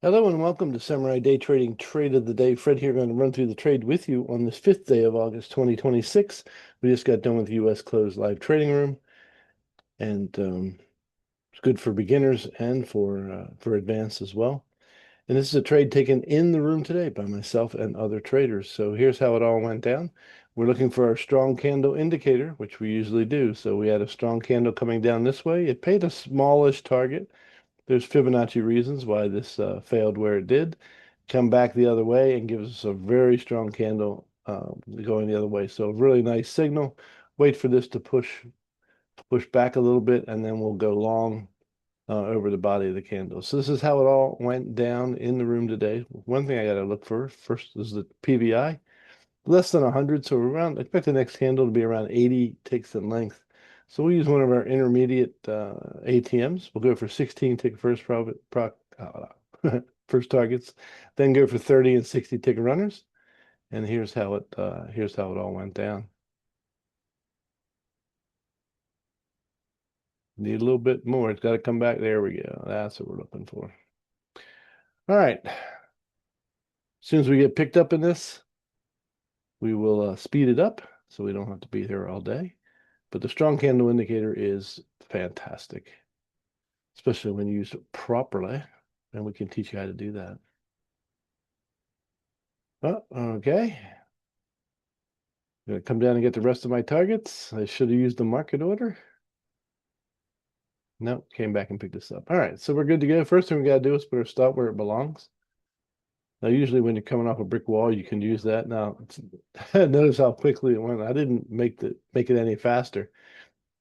Hello and welcome to Samurai Day Trading Trade of the Day. Fred here, going to run through the trade with you on this 5th day of August 2026. We just got done with the U.S. closed live trading room, and it's good for beginners and for advanced as well. And this is a trade taken in the room today by myself and other traders. So here's how it all went down. We're looking for our strong candle indicator, which we usually do. So we had a strong candle coming down this way. It paid a smallish target. There's Fibonacci reasons why this failed where it did. Come back the other way and gives us a very strong candle going the other way. So really nice signal. Wait for this to push back a little bit, and then we'll go long over the body of the candle. So this is how it all went down in the room today. One thing I got to look for first is the PVI. Less than 100, so around, expect the next candle to be around 80 ticks in length. So we'll use one of our intermediate ATMs. We'll go for 16 tick first targets, then go for 30 and 60 tick runners. And here's how it all went down. Need a little bit more. It's got to come back. There we go. That's what we're looking for. All right. As soon as we get picked up in this, we will speed it up so we don't have to be here all day. But the strong candle indicator is fantastic, especially when used properly, and we can teach you how to do that. Oh, okay. I'm going to come down and get the rest of my targets. I should have used the market order. No, came back and picked this up. All right, so we're good to go. First thing we got to do is put our stop where it belongs. Now, usually when you're coming off a brick wall, you can use that. Now, notice how quickly it went. I didn't make it any faster.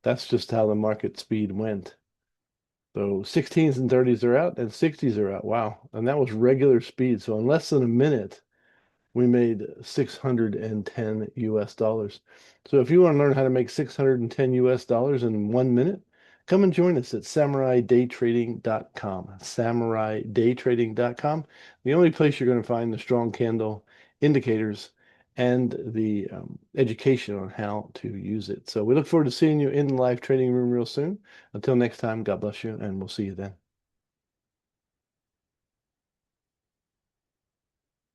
That's just how the market speed went. So 16s and 30s are out and 60s are out. Wow. And that was regular speed. So in less than a minute, we made 610 US dollars. So if you want to learn how to make 610 US dollars in 1 minute, come and join us at SamuraiDayTrading.com. SamuraiDayTrading.com. The only place you're going to find the strong candle indicators and the education on how to use it. So we look forward to seeing you in the live trading room real soon. Until next time, God bless you, and we'll see you then.